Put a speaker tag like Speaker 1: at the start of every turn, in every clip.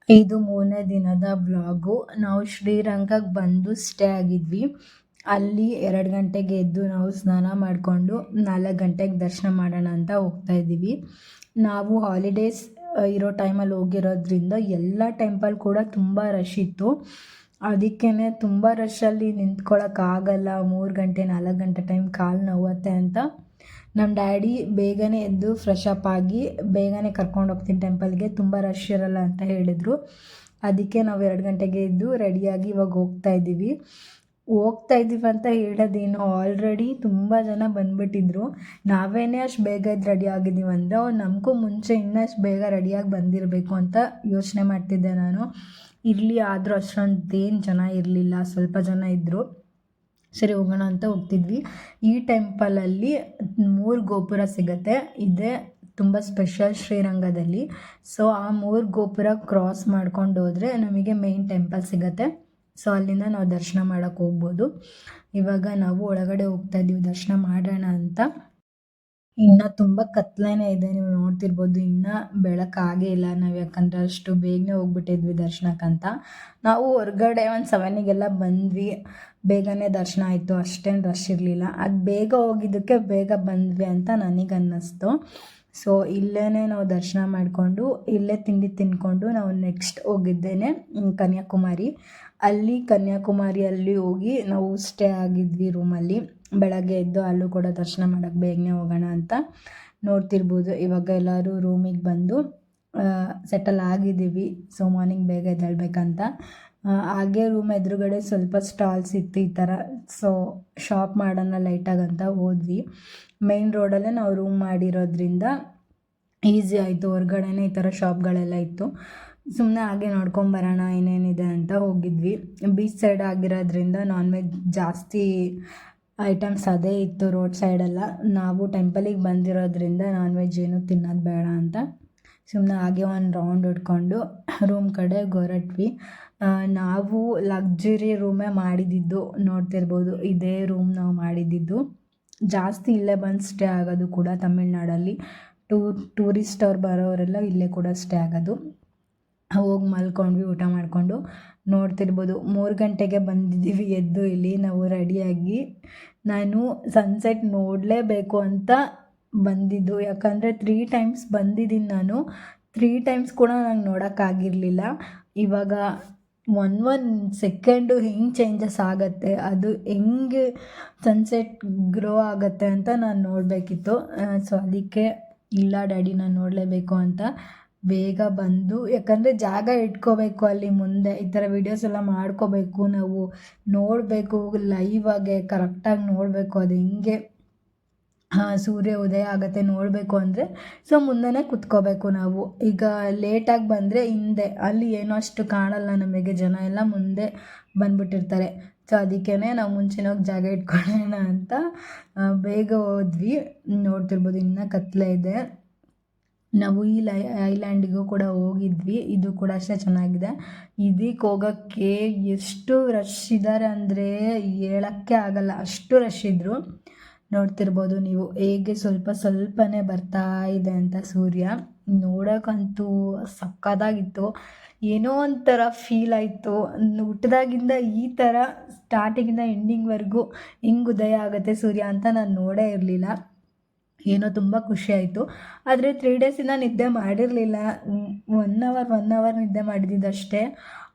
Speaker 1: ಇದು 3ನೇ ದಿನದ ವ್ಲಾಗು. ನಾವು ಶ್ರೀರಂಗಕ್ಕೆ ಬಂದು ಸ್ಟೇ ಆಗಿದ್ವಿ. ಅಲ್ಲಿ 2 ಗಂಟೆಗೆ ಎದ್ದು ನಾವು ಸ್ನಾನ ಮಾಡಿಕೊಂಡು 4 ಗಂಟೆಗೆ ದರ್ಶನ ಮಾಡೋಣ ಅಂತ ಹೋಗ್ತಾ ಇದ್ದೀವಿ. ನಾವು ಹಾಲಿಡೇಸ್ ಇರೋ ಟೈಮಲ್ಲಿ ಹೋಗಿರೋದ್ರಿಂದ ಎಲ್ಲ ಟೆಂಪಲ್ ಕೂಡ ತುಂಬ ರಶ್ ಇತ್ತು. ಅದಕ್ಕೇ ತುಂಬ ರಶ್ಶಲ್ಲಿ ನಿಂತ್ಕೊಳ್ಳೋಕ್ಕಾಗಲ್ಲ, 3 ಗಂಟೆ 4 ಗಂಟೆ ಟೈಮ್ ಕಾಲು ನೋವುತ್ತೆ ಅಂತ ನಮ್ಮ ಡ್ಯಾಡಿ ಬೇಗನೆ ಎದ್ದು ಫ್ರೆಶ್ ಅಪ್ ಆಗಿ ಬೇಗನೆ ಕರ್ಕೊಂಡು ಹೋಗ್ತೀನಿ ಟೆಂಪಲ್ಗೆ, ತುಂಬ ರಶ್ ಇರಲ್ಲ ಅಂತ ಹೇಳಿದರು. ಅದಕ್ಕೆ ನಾವು 2 ಗಂಟೆಗೆ ಎದ್ದು ರೆಡಿಯಾಗಿ ಇವಾಗ ಹೋಗ್ತಾ ಇದ್ದೀವಿ ಅಂತ ಹೇಳೋದೇನು, ಆಲ್ರೆಡಿ ತುಂಬ ಜನ ಬಂದುಬಿಟ್ಟಿದ್ರು. ನಾವೇನೇ ಅಷ್ಟು ಬೇಗ ಎದ್ದು ರೆಡಿ ಆಗಿದ್ದೀವಿ ಅಂದರೆ ಅವ್ರು ನಮಗೂ ಮುಂಚೆ ಇನ್ನಷ್ಟು ಬೇಗ ರೆಡಿಯಾಗಿ ಬಂದಿರಬೇಕು ಅಂತ ಯೋಚನೆ ಮಾಡ್ತಿದ್ದೆ ನಾನು. ಇರಲಿ, ಆದರೂ ಅಷ್ಟೊಂದೇನು ಜನ ಇರಲಿಲ್ಲ, ಸ್ವಲ್ಪ ಜನ ಇದ್ದರು. ಸರಿ ಹೋಗೋಣ ಅಂತ ಹೋಗ್ತಿದ್ವಿ. ಈ ಟೆಂಪಲಲ್ಲಿ 3 ಗೋಪುರ ಸಿಗುತ್ತೆ. ಇದೇ ತುಂಬ ಸ್ಪೆಷಲ್ ಶ್ರೀರಂಗದಲ್ಲಿ. ಸೊ ಆ 3 ಗೋಪುರ ಕ್ರಾಸ್ ಮಾಡ್ಕೊಂಡು ಹೋದರೆ ನಮಗೆ ಮೇನ್ ಟೆಂಪಲ್ ಸಿಗುತ್ತೆ. ಸೊ ಅಲ್ಲಿಂದ ನಾವು ದರ್ಶನ ಮಾಡೋಕ್ಕೆ ಹೋಗ್ಬೋದು. ಇವಾಗ ನಾವು ಒಳಗಡೆ ಹೋಗ್ತಾ ಇದ್ದೀವಿ ದರ್ಶನ ಮಾಡೋಣ ಅಂತ. ಇನ್ನು ತುಂಬ ಕತ್ಲೇನೇ ಇದೆ, ನೀವು ನೋಡ್ತಿರ್ಬೋದು. ಇನ್ನೂ ಬೆಳಕಾಗೇ ಇಲ್ಲ. ನಾವು ಯಾಕಂದರೆ ಅಷ್ಟು ಬೇಗನೆ ಹೋಗ್ಬಿಟ್ಟಿದ್ವಿ ದರ್ಶನಕ್ಕಂತ. ನಾವು ಹೊರಗಡೆ ಒಂದು 7 ಬಂದ್ವಿ, ಬೇಗನೆ ದರ್ಶನ ಆಯಿತು, ಅಷ್ಟೇನು ರಶ್ ಇರಲಿಲ್ಲ. ಅದು ಬೇಗ ಹೋಗಿದ್ದಕ್ಕೆ ಬೇಗ ಬಂದ್ವಿ ಅಂತ ನನಗನ್ನಿಸ್ತು. ಸೊ ಇಲ್ಲೇ ನಾವು ದರ್ಶನ ಮಾಡಿಕೊಂಡು ಇಲ್ಲೇ ತಿಂಡಿ ತಿಂದ್ಕೊಂಡು ನಾವು ನೆಕ್ಸ್ಟ್ ಹೋಗಿದ್ದೇನೆ ಕನ್ಯಾಕುಮಾರಿ. ಕನ್ಯಾಕುಮಾರಿಯಲ್ಲಿ ಹೋಗಿ ನಾವು ಸ್ಟೇ ಆಗಿದ್ವಿ ರೂಮಲ್ಲಿ. ಬೆಳಗ್ಗೆ ಎದ್ದು ಅಲ್ಲೂ ಕೂಡ ದರ್ಶನ ಮಾಡೋಕ್ಕೆ ಬೇಗನೆ ಹೋಗೋಣ ಅಂತ ನೋಡ್ತಿರ್ಬೋದು. ಇವಾಗ ಎಲ್ಲರೂ ರೂಮಿಗೆ ಬಂದು ಸೆಟಲ್ ಆಗಿದ್ದೀವಿ. ಸೊ ಮಾರ್ನಿಂಗ್ ಬೇಗ ಎದ್ದೇಳಬೇಕಂತ. ಹಾಗೆ ರೂಮ್ ಎದುರುಗಡೆ ಸ್ವಲ್ಪ ಸ್ಟಾಲ್ಸ್ ಇತ್ತು ಈ ಥರ. ಸೊ ಶಾಪ್ ಮಾಡೋಣ ಲೈಟಾಗಂತ ಹೋದ್ವಿ. ಮೇನ್ ರೋಡಲ್ಲೇ ನಾವು ರೂಮ್ ಮಾಡಿರೋದ್ರಿಂದ ಈಸಿ ಆಯಿತು. ಹೊರ್ಗಡೆನೇ ಈ ಥರ ಶಾಪ್ಗಳೆಲ್ಲ ಇತ್ತು. ಸುಮ್ಮನೆ ಹಾಗೆ ನೋಡ್ಕೊಂಬರೋಣ ಏನೇನಿದೆ ಅಂತ ಹೋಗಿದ್ವಿ. ಬೀಚ್ ಸೈಡ್ ಆಗಿರೋದ್ರಿಂದ ನಾನ್ ವೆಜ್ ಜಾಸ್ತಿ ಐಟಮ್ಸ್ ಅದೇ ಇತ್ತು ರೋಡ್ ಸೈಡೆಲ್ಲ. ನಾವು ಟೆಂಪಲಿಗೆ ಬಂದಿರೋದ್ರಿಂದ ನಾನ್ ವೆಜ್ ಏನು ತಿನ್ನೋದು ಬೇಡ ಅಂತ ಸುಮ್ಮನೆ ಹಾಗೆ ಒಂದು ರೌಂಡ್ ಹೊಡ್ಕೊಂಡು ರೂಮ್ ಕಡೆ ಹೊರಟ್ವಿ. ನಾವು ಲಕ್ಸುರಿ ರೂಮೇ ಮಾಡಿದ್ದಿದ್ದು, ನೋಡ್ತಿರ್ಬೋದು. ಇದೇ ರೂಮ್ ನಾವು ಮಾಡಿದ್ದಿದ್ದು. ಜಾಸ್ತಿ ಇಲ್ಲೇ ಬಂದು ಸ್ಟೇ ಆಗೋದು ಕೂಡ ತಮಿಳ್ನಾಡಲ್ಲಿ. ಟೂರಿಸ್ಟ್ ಅವ್ರು ಬರೋರೆಲ್ಲ ಇಲ್ಲೇ ಕೂಡ ಸ್ಟೇ ಆಗೋದು. ಹೋಗಿ ಮಲ್ಕೊಂಡ್ವಿ ಊಟ ಮಾಡಿಕೊಂಡು. ನೋಡ್ತಿರ್ಬೋದು 3 ಗಂಟೆಗೆ ಬಂದಿದ್ದೀವಿ ಎದ್ದು ಇಲ್ಲಿ ನಾವು ರೆಡಿಯಾಗಿ. ನಾನು ಸನ್ಸೆಟ್ ನೋಡಲೇಬೇಕು ಅಂತ ಬಂದಿದ್ದು, ಯಾಕಂದರೆ 3 ಟೈಮ್ಸ್ ಬಂದಿದ್ದೀನಿ ನಾನು. 3 ಟೈಮ್ಸ್ ಕೂಡ ನಂಗೆ ನೋಡೋಕ್ಕಾಗಿರಲಿಲ್ಲ. ಇವಾಗ ಒಂದು ಸೆಕೆಂಡು ಹೆಂಗೆ ಚೇಂಜಸ್ ಆಗುತ್ತೆ, ಅದು ಹೆಂಗೆ ಸನ್ಸೆಟ್ ಗ್ರೋ ಆಗುತ್ತೆ ಅಂತ ನಾನು ನೋಡಬೇಕಿತ್ತು. ಸೊ ಅದಕ್ಕೆ ಇಲ್ಲ ಡ್ಯಾಡಿ ನಾನು ನೋಡಲೇಬೇಕು ಅಂತ ಬೇಗ ಬಂದು, ಯಾಕಂದರೆ ಜಾಗ ಇಟ್ಕೋಬೇಕು ಅಲ್ಲಿ ಮುಂದೆ. ಈ ಥರ ವೀಡಿಯೋಸ್ ಎಲ್ಲ ಮಾಡ್ಕೋಬೇಕು, ನಾವು ನೋಡಬೇಕು ಲೈವಾಗೆ, ಕರೆಕ್ಟಾಗಿ ನೋಡಬೇಕು ಅದು ಹೆಂಗೆ ಸೂರ್ಯ ಉದಯ ಆಗುತ್ತೆ ನೋಡಬೇಕು ಅಂದರೆ. ಸೊ ಮುಂದೆನೇ ಕುತ್ಕೋಬೇಕು ನಾವು. ಈಗ ಲೇಟಾಗಿ ಬಂದರೆ ಹಿಂದೆ ಅಲ್ಲಿ ಏನೋ ಅಷ್ಟು ಕಾಣಲ್ಲ ನಮಗೆ, ಜನ ಎಲ್ಲ ಮುಂದೆ ಬಂದುಬಿಟ್ಟಿರ್ತಾರೆ. ಸೊ ಅದಕ್ಕೇ ನಾವು ಮುಂಚೆನೇ ಹೋಗಿ ಜಾಗ ಇಟ್ಕೊಳ್ಳೋಣ ಅಂತ ಬೇಗ ಹೋದ್ವಿ. ನೋಡ್ತಿರ್ಬೋದು ಇನ್ನೂ ಕತ್ತಲೆ ಇದೆ. ನಾವು ಈ ಐಲ್ಯಾಂಡಿಗೂ ಕೂಡ ಹೋಗಿದ್ವಿ. ಇದು ಕೂಡ ಅಷ್ಟೇ ಚೆನ್ನಾಗಿದೆ. ಇದಕ್ಕೆ ಹೋಗೋಕ್ಕೆ ಎಷ್ಟು ರಶ್ ಇದ್ದಾರೆ ಅಂದರೆ ಹೇಳೋಕ್ಕೆ ಆಗಲ್ಲ, ಅಷ್ಟು ರಶ್ ಇದ್ದರು. ನೋಡ್ತಿರ್ಬೋದು ನೀವು ಹೇಗೆ ಸ್ವಲ್ಪನೇ ಬರ್ತಾ ಇದೆ ಅಂತ ಸೂರ್ಯ. ನೋಡೋಕ್ಕಂತೂ ಸಕ್ಕತ್ತಾಗಿತ್ತು. ಏನೋ ಒಂಥರ ಫೀಲ್ ಆಯಿತು. ಹುಟ್ಟಿದಾಗಿಂದ ಈ ಥರ ಸ್ಟಾರ್ಟಿಂಗಿಂದ ಎಂಡಿಂಗ್ವರೆಗೂ ಹಿಂಗೆ ಉದಯ ಆಗುತ್ತೆ ಸೂರ್ಯ ಅಂತ ನಾನು ನೋಡೇ ಇರಲಿಲ್ಲ. ಏನೋ ತುಂಬ ಖುಷಿ ಆಯಿತು. ಆದರೆ 3 ಡೇಸಿಂದ ನಿದ್ದೆ ಮಾಡಿರಲಿಲ್ಲ. 1 ಅವರ್ ನಿದ್ದೆ ಮಾಡಿದ್ದಿದ್ದಷ್ಟೇ.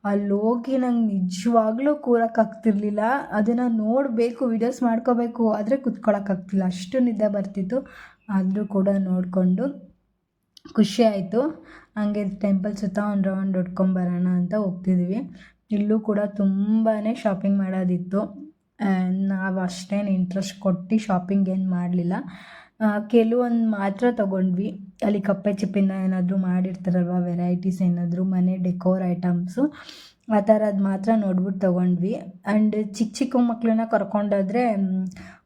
Speaker 1: ಅಲ್ಲಿ ಹೋಗಿ ನಂಗೆ ನಿಜವಾಗ್ಲೂ ಕೂರೋಕ್ಕಾಗ್ತಿರ್ಲಿಲ್ಲ. ಅದನ್ನು ನೋಡಬೇಕು, ವೀಡಿಯೋಸ್ ಮಾಡ್ಕೋಬೇಕು, ಆದರೆ ಕುತ್ಕೊಳ್ಳೋಕ್ಕಾಗ್ತಿಲ್ಲ, ಅಷ್ಟು ನಿದ್ದೆ ಬರ್ತಿತ್ತು. ಆದರೂ ಕೂಡ ನೋಡಿಕೊಂಡು ಖುಷಿ ಆಯಿತು. ಹಂಗೆ ಟೆಂಪಲ್ ಸುತ್ತ ಒಂದು ರೌಂಡ್ ಹೊಡ್ಕೊಂಬರೋಣ ಅಂತ ಹೋಗ್ತಿದ್ವಿ. ಇಲ್ಲೂ ಕೂಡ ತುಂಬಾ ಶಾಪಿಂಗ್ ಮಾಡೋದಿತ್ತು. ನಾವು ಅಷ್ಟೇನು ಇಂಟ್ರೆಸ್ಟ್ ಕೊಟ್ಟು ಶಾಪಿಂಗ್ ಏನು ಮಾಡಲಿಲ್ಲ. ಕೆಲವೊಂದು ಮಾತ್ರ ತೊಗೊಂಡ್ವಿ. ಅಲ್ಲಿ ಕಪ್ಪೆ ಚಿಪ್ಪಿಂದ ಏನಾದರೂ ಮಾಡಿರ್ತಾರಲ್ವ ವೆರೈಟೀಸ್, ಏನಾದರೂ ಮನೆ ಡೆಕೋರ್ ಐಟಮ್ಸು, ಆ ಥರದ್ದು ಮಾತ್ರ ನೋಡ್ಬಿಟ್ಟು ತೊಗೊಂಡ್ವಿ. ಆ್ಯಂಡ್ ಚಿಕ್ಕ ಮಕ್ಕಳನ್ನ ಕರ್ಕೊಂಡೋದ್ರೆ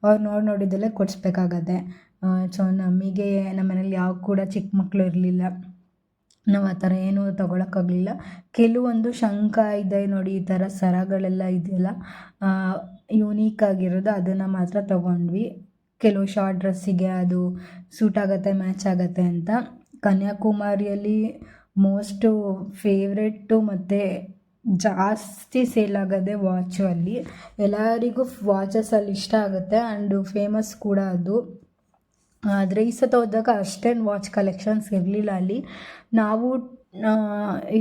Speaker 1: ಅವ್ರು ನೋಡಿದ್ದಲ್ಲೇ ಕೊಡಿಸ್ಬೇಕಾಗತ್ತೆ. ಸೊ ನಮಗೆ ನಮ್ಮ ಮನೇಲಿ ಯಾವ ಕೂಡ ಚಿಕ್ಕ ಮಕ್ಕಳು ಇರಲಿಲ್ಲ. ನಾವು ಆ ಥರ ಏನೂ ತೊಗೊಳಕ್ಕಾಗಲಿಲ್ಲ. ಕೆಲವೊಂದು ಶಂಖ ಇದೆ ನೋಡಿ, ಈ ಥರ ಸರಗಳೆಲ್ಲ ಇದೆಯಲ್ಲ ಯೂನೀಕ್ ಆಗಿರೋದು, ಅದನ್ನು ಮಾತ್ರ ತೊಗೊಂಡ್ವಿ. ಕೆಲವು ಶಾರ್ಟ್ ಡ್ರೆಸ್ಸಿಗೆ ಅದು ಸೂಟ್ ಆಗುತ್ತೆ, ಮ್ಯಾಚ್ ಆಗುತ್ತೆ ಅಂತ. ಕನ್ಯಾಕುಮಾರಿಯಲ್ಲಿ ಮೋಸ್ಟು ಫೇವ್ರೆಟ್ಟು ಮತ್ತು ಜಾಸ್ತಿ ಸೇಲ್ ಆಗೋದೇ ವಾಚು ಅಲ್ಲಿ. ಎಲ್ಲರಿಗೂ ವಾಚಸಲ್ಲಿ ಇಷ್ಟ ಆಗುತ್ತೆ ಆ್ಯಂಡು ಫೇಮಸ್ ಕೂಡ ಅದು. ಆದರೆ ಈ ಸತ ಹೋದಾಗ ಅಷ್ಟೇನು ವಾಚ್ ಕಲೆಕ್ಷನ್ಸ್ ಇರಲಿಲ್ಲ ಅಲ್ಲಿ. ನಾವು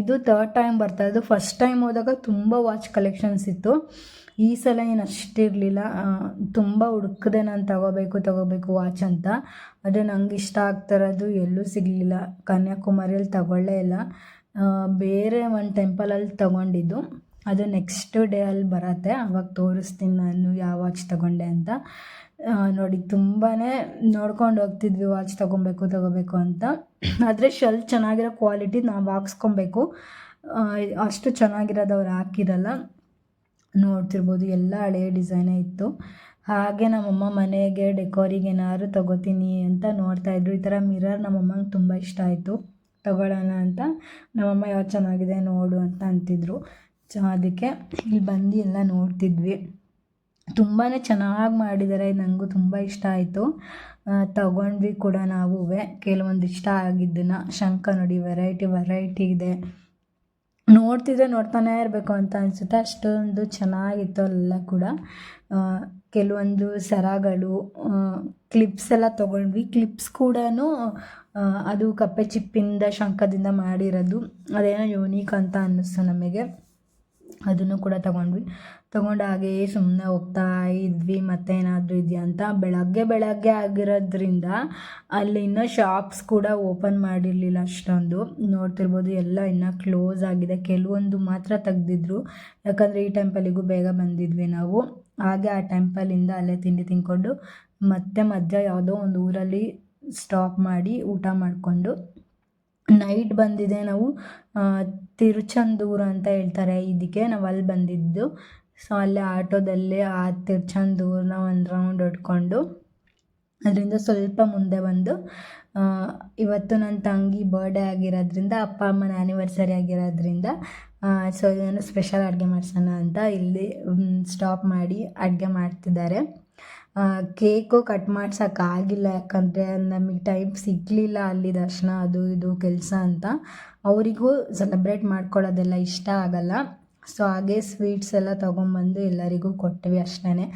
Speaker 1: ಇದು ಥರ್ಡ್ ಟೈಮ್ ಬರ್ತಾಯಿದ್ದು. ಫಸ್ಟ್ ಟೈಮ್ ಹೋದಾಗ ತುಂಬ ವಾಚ್ ಕಲೆಕ್ಷನ್ಸ್ ಇತ್ತು. ಈ ಸಲ ಏನು ಅಷ್ಟಿರಲಿಲ್ಲ. ತುಂಬ ಹುಡುಕಿದೆ ನಾನು ತಗೋಬೇಕು ವಾಚ್ ಅಂತ. ಆದರೆ ನಂಗೆ ಇಷ್ಟ ಆಗ್ತಿರೋದು ಎಲ್ಲೂ ಸಿಗಲಿಲ್ಲ. ಕನ್ಯಾಕುಮಾರಿಯಲ್ಲಿ ತಗೊಳ್ಳೇ ಇಲ್ಲ. ಬೇರೆ ಒಂದು ಟೆಂಪಲಲ್ಲಿ ತೊಗೊಂಡಿದ್ದು. ಅದು ನೆಕ್ಸ್ಟ್ ಡೇ ಅಲ್ಲಿ ಬರುತ್ತೆ. ಆವಾಗ ತೋರಿಸ್ತೀನಿ ನಾನು ಯಾವ ವಾಚ್ ತೊಗೊಂಡೆ ಅಂತ. ನೋಡಿ ತುಂಬಾ ನೋಡ್ಕೊಂಡು ಹೋಗ್ತಿದ್ವಿ ವಾಚ್ ತೊಗೋಬೇಕು ಅಂತ. ಆದರೆ ಶೆಲ್ ಚೆನ್ನಾಗಿರೋ ಕ್ವಾಲಿಟಿ ನಾವು ಹಾಕ್ಸ್ಕೊಬೇಕು. ಅಷ್ಟು ಚೆನ್ನಾಗಿರೋದು ಅವ್ರು ಹಾಕಿರಲ್ಲ. ನೋಡ್ತಿರ್ಬೋದು ಎಲ್ಲ ಹಳೆಯ ಡಿಸೈನೇ ಇತ್ತು. ಹಾಗೆ ನಮ್ಮಮ್ಮ ಮನೆಗೆ ಡೆಕೋರಿಗೆ ಏನಾದ್ರು ತೊಗೋತೀನಿ ಅಂತ ನೋಡ್ತಾಯಿದ್ರು. ಈ ಥರ ಮಿರರ್ ನಮ್ಮಮ್ಮಂಗೆ ತುಂಬ ಇಷ್ಟ ಆಯಿತು, ತೊಗೊಳ್ಳೋಣ ಅಂತ. ನಮ್ಮಮ್ಮ ಯಾವ್ದು ಚೆನ್ನಾಗಿದೆ ನೋಡು ಅಂತ ಅಂತಿದ್ರು. ಅದಕ್ಕೆ ಇಲ್ಲಿ ಬಂದು ಎಲ್ಲ ನೋಡ್ತಿದ್ವಿ. ತುಂಬಾ ಚೆನ್ನಾಗಿ ಮಾಡಿದ್ದಾರೆ. ನನಗೂ ತುಂಬ ಇಷ್ಟ ಆಯಿತು. ತಗೊಂಡ್ವಿ ಕೂಡ ನಾವು. ಕೆಲವೊಂದು ಇಷ್ಟ ಆಗಿದ್ದನ್ನು. ಶಂಖ ನೋಡಿ ವೆರೈಟಿ ಇದೆ. ನೋಡ್ತಿದ್ರೆ ನೋಡ್ತಾನೇ ಇರಬೇಕು ಅಂತ ಅನಿಸುತ್ತೆ, ಅಷ್ಟೊಂದು ಚೆನ್ನಾಗಿತ್ತು ಎಲ್ಲ ಕೂಡ. ಕೆಲವೊಂದು ಸರಗಳು, ಕ್ಲಿಪ್ಸ್ ಎಲ್ಲ ತೊಗೊಂಡ್ವಿ. ಕ್ಲಿಪ್ಸ್ ಕೂಡ ಅದು ಕಪ್ಪೆ ಚಿಪ್ಪಿಂದ ಶಂಖದಿಂದ ಮಾಡಿರೋದು. ಅದೇನೋ ಯೂನೀಕ್ ಅಂತ ಅನ್ನಿಸ್ತು ನಮಗೆ. ಅದನ್ನು ಕೂಡ ತೊಗೊಂಡು ಹಾಗೆಯೇ ಸುಮ್ಮನೆ ಹೋಗ್ತಾ ಇದ್ವಿ. ಮತ್ತೇನಾದರೂ ಇದೆಯಾ ಅಂತ. ಬೆಳಗ್ಗೆ ಆಗಿರೋದ್ರಿಂದ ಅಲ್ಲಿ ಇನ್ನೂ ಶಾಪ್ಸ್ ಕೂಡ ಓಪನ್ ಮಾಡಿರಲಿಲ್ಲ ಅಷ್ಟೊಂದು. ನೋಡ್ತಿರ್ಬೋದು ಎಲ್ಲ ಇನ್ನೂ ಕ್ಲೋಸ್ ಆಗಿದೆ. ಕೆಲವೊಂದು ಮಾತ್ರ ತೆಗ್ದಿದ್ರು, ಯಾಕಂದರೆ ಈ ಟೆಂಪಲಿಗೂ ಬೇಗ ಬಂದಿದ್ವಿ ನಾವು. ಹಾಗೆ ಆ ಟೆಂಪಲಿಂದ ಅಲ್ಲೇ ತಿಂಡಿ ತಿಂದ್ಕೊಂಡು ಮತ್ತೆ ಮಧ್ಯ ಯಾವುದೋ ಒಂದು ಊರಲ್ಲಿ ಸ್ಟಾಪ್ ಮಾಡಿ ಊಟ ಮಾಡಿಕೊಂಡು ನೈಟ್ ಬಂದಿದೆ. ನಾವು ತಿರುಚಂದೂರು ಅಂತ ಹೇಳ್ತಾರೆ ಇದಕ್ಕೆ. ನಾವು ಅಲ್ಲಿ ಬಂದಿದ್ದು. ಸೊ ಅಲ್ಲೇ ಆಟೋದಲ್ಲೇ ಆ ತಿರುಚಂದೂರನ್ನ ಒಂದು ರೌಂಡ್ ಹೊಡ್ಕೊಂಡು ಅದರಿಂದ ಸ್ವಲ್ಪ ಮುಂದೆ ಬಂದು, ಇವತ್ತು ನನ್ನ ತಂಗಿ ಬರ್ಡೇ ಆಗಿರೋದ್ರಿಂದ, ಅಪ್ಪ ಅಮ್ಮನ ಆ್ಯನಿವರ್ಸರಿ ಆಗಿರೋದ್ರಿಂದ ಸೊ ಏನು ಸ್ಪೆಷಲ್ ಅಡುಗೆ ಮಾಡ್ಸೋಣ ಅಂತ ಇಲ್ಲಿ ಸ್ಟಾಪ್ ಮಾಡಿ ಅಡುಗೆ ಮಾಡ್ತಿದ್ದಾರೆ. ಕೇಕು ಕಟ್ ಮಾಡ್ಸೋಕ್ಕಾಗಿಲ್ಲ, ಯಾಕಂದರೆ ನಮಗೆ ಟೈಮ್ ಸಿಗಲಿಲ್ಲ. ಅಲ್ಲಿ ದರ್ಶನ ಅದು ಇದು ಕೆಲಸ ಅಂತ. ಅವರಿಗೂ ಸೆಲೆಬ್ರೇಟ್ ಮಾಡ್ಕೊಳ್ಳೋದೆಲ್ಲ ಇಷ್ಟ ಆಗಲ್ಲ. ಸೊ ಹಾಗೆ ಸ್ವೀಟ್ಸ್ ಎಲ್ಲ ತೊಗೊಂಬಂದು ಎಲ್ಲರಿಗೂ ಕೊಟ್ವಿ ಅಷ್ಟೇ.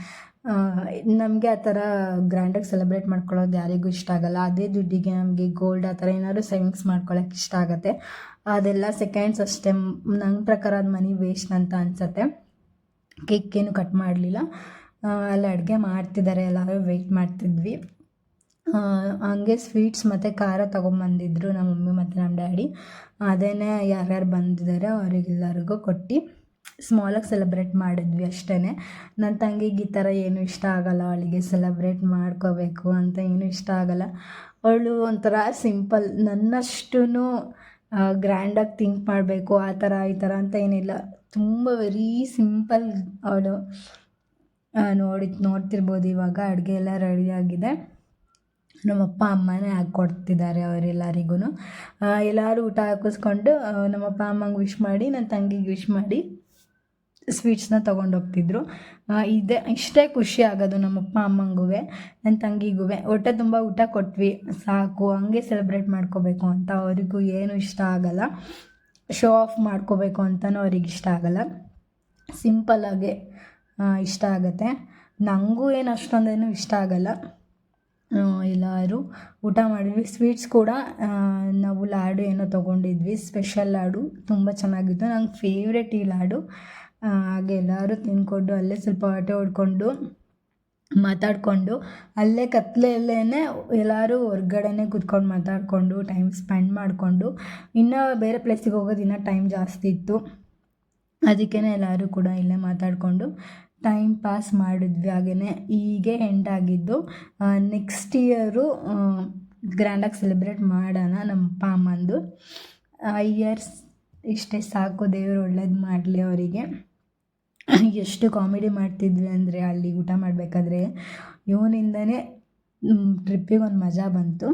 Speaker 1: ನಮಗೆ ಆ ಥರ ಗ್ರ್ಯಾಂಡಾಗಿ ಸೆಲೆಬ್ರೇಟ್ ಮಾಡ್ಕೊಳ್ಳೋದು ಯಾರಿಗೂ ಇಷ್ಟ ಆಗಲ್ಲ. ಅದೇ ದುಡ್ಡಿಗೆ ನಮಗೆ ಗೋಲ್ಡ್ ಆ ಥರ ಏನಾದ್ರು ಸೇವಿಂಗ್ಸ್ ಮಾಡ್ಕೊಳ್ಳೋಕೆ ಇಷ್ಟ ಆಗುತ್ತೆ. ಅದೆಲ್ಲ ಸೆಕೆಂಡ್ಸ್ ಅಷ್ಟೇ. ನನ್ನ ಪ್ರಕಾರ ಅದು ಮನಿ ವೇಸ್ಟ್ ಅಂತ ಅನಿಸುತ್ತೆ. ಕೇಕೇನು ಕಟ್ ಮಾಡಲಿಲ್ಲ. ಅಲ್ಲಿ ಅಡುಗೆ ಮಾಡ್ತಿದ್ದಾರೆ, ಎಲ್ಲರೂ ವೆಯ್ಟ್ ಮಾಡ್ತಿದ್ವಿ. ಹಂಗೆ ಸ್ವೀಟ್ಸ್ ಮತ್ತು ಖಾರ ತೊಗೊಂಬಂದಿದ್ರು ನಮ್ಮ ಮಮ್ಮಿ ಮತ್ತು ನಮ್ಮ ಡ್ಯಾಡಿ. ಅದೇನೇ ಯಾರ್ಯಾರು ಬಂದಿದ್ದಾರೆ ಅವರಿಗೆಲ್ಲರಿಗೂ ಕೊಟ್ಟು ಸ್ಮಾಲಾಗಿ ಸೆಲೆಬ್ರೇಟ್ ಮಾಡಿದ್ವಿ ಅಷ್ಟೇ. ನನ್ನ ತಂಗಿಗೆ ಈ ಥರ ಏನೂ ಇಷ್ಟ ಆಗಲ್ಲ. ಅವಳಿಗೆ ಸೆಲೆಬ್ರೇಟ್ ಮಾಡ್ಕೋಬೇಕು ಅಂತ ಏನೂ ಇಷ್ಟ ಆಗಲ್ಲ. ಅವಳು ಒಂಥರ ಸಿಂಪಲ್. ನನ್ನಷ್ಟು ಗ್ರ್ಯಾಂಡಾಗಿ ಥಿಂಕ್ ಮಾಡಬೇಕು ಆ ಥರ ಈ ಥರ ಅಂತ ಏನಿಲ್ಲ. ತುಂಬ ವೆರಿ ಸಿಂಪಲ್ ಅವಳು. ನೋಡ್ತಿರ್ಬೋದು ಇವಾಗ ಅಡುಗೆ ಎಲ್ಲ ರೆಡಿಯಾಗಿದೆ. ನಮ್ಮಪ್ಪ ಅಮ್ಮನೇ ಹಾಕ್ಕೊಡ್ತಿದ್ದಾರೆ ಅವರೆಲ್ಲರಿಗೂ. ಎಲ್ಲರೂ ಊಟ ಹಾಕಿಸ್ಕೊಂಡು ನಮ್ಮಪ್ಪ ಅಮ್ಮಂಗೆ ವಿಶ್ ಮಾಡಿ, ನನ್ನ ತಂಗಿಗೆ ವಿಶ್ ಮಾಡಿ ಸ್ವೀಟ್ಸ್ನ ತೊಗೊಂಡೋಗ್ತಿದ್ರು. ಇಷ್ಟೇ ಖುಷಿ ಆಗೋದು ನಮ್ಮಪ್ಪ ಅಮ್ಮಂಗೂ ನನ್ನ ತಂಗಿಗೂ. ಹೊಟ್ಟೆ ತುಂಬ ಊಟ ಕೊಟ್ವಿ, ಸಾಕು. ಹಂಗೆ ಸೆಲೆಬ್ರೇಟ್ ಮಾಡ್ಕೋಬೇಕು ಅಂತ ಅವರಿಗೂ ಏನೂ ಇಷ್ಟ ಆಗಲ್ಲ. ಶೋ ಆಫ್ ಮಾಡ್ಕೋಬೇಕು ಅಂತಲೂ ಅವ್ರಿಗೆ ಇಷ್ಟ ಆಗಲ್ಲ. ಸಿಂಪಲ್ಲಾಗೆ ಇಷ್ಟ ಆಗುತ್ತೆ. ನನಗೂ ಏನು ಅಷ್ಟೊಂದೇನು ಇಷ್ಟ ಆಗಲ್ಲ. ಎಲ್ಲರೂ ಊಟ ಮಾಡಿದ್ವಿ. ಸ್ವೀಟ್ಸ್ ಕೂಡ ನಾವು ಲಾಡು ಏನೋ ತೊಗೊಂಡಿದ್ವಿ, ಸ್ಪೆಷಲ್ ಲಾಡು. ತುಂಬ ಚೆನ್ನಾಗಿತ್ತು. ನಂಗೆ ಫೇವ್ರೆಟ್ ಈ ಲಾಡು. ಹಾಗೆ ಎಲ್ಲರೂ ತಿಂದ್ಕೊಂಡು ಅಲ್ಲೇ ಸ್ವಲ್ಪ ಹೊಟ್ಟೆ ಹೊಡ್ಕೊಂಡು ಮಾತಾಡಿಕೊಂಡು ಅಲ್ಲೇ ಕತ್ಲೆಯಲ್ಲೇ ಎಲ್ಲರೂ ಹೊರ್ಗಡೆನೇ ಕೂತ್ಕೊಂಡು ಮಾತಾಡಿಕೊಂಡು ಟೈಮ್ ಸ್ಪೆಂಡ್ ಮಾಡಿಕೊಂಡು, ಇನ್ನೂ ಬೇರೆ ಪ್ಲೇಸಿಗೆ ಹೋಗೋದು ಇನ್ನೂ ಟೈಮ್ ಜಾಸ್ತಿ ಇತ್ತು. ಅದಕ್ಕೇ ಎಲ್ಲರೂ ಕೂಡ ಇಲ್ಲೇ ಮಾತಾಡಿಕೊಂಡು ಟೈಮ್ ಪಾಸ್ ಮಾಡಿದ್ವಿ. ಹಾಗೆಯೇ ಹೀಗೆ ಎಂಡ್ ಆಗಿದ್ದು. ನೆಕ್ಸ್ಟ್ ಇಯರು ಗ್ರ್ಯಾಂಡಾಗಿ ಸೆಲೆಬ್ರೇಟ್ ಮಾಡೋಣ ನಮ್ಮ ಅಪ್ಪ ಅಮ್ಮಂದು. ಇಯರ್ಸ್ ಇಷ್ಟೇ ಸಾಕು. ದೇವರು ಒಳ್ಳೇದು ಮಾಡಲಿ ಅವರಿಗೆ. ಎಷ್ಟು ಕಾಮಿಡಿ ಮಾಡ್ತಿದ್ವಿ ಅಂದರೆ ಅಲ್ಲಿ ಊಟ ಮಾಡಬೇಕಾದ್ರೆ ಇವನಿಂದನೇ ಟ್ರಿಪ್ಪಿಗೆ ಒಂದು ಮಜಾ ಬಂತು.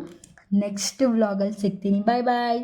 Speaker 1: ನೆಕ್ಸ್ಟ್ ವ್ಲಾಗಲ್ಲಿ ಸಿಗ್ತೀನಿ. ಬಾಯ್ ಬಾಯ್.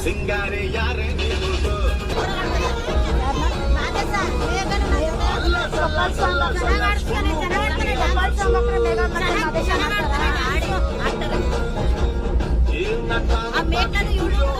Speaker 2: ಸಿಂಗಾರಿ ಯಾರೇ
Speaker 3: ಆ ಮೇಕನ್ನು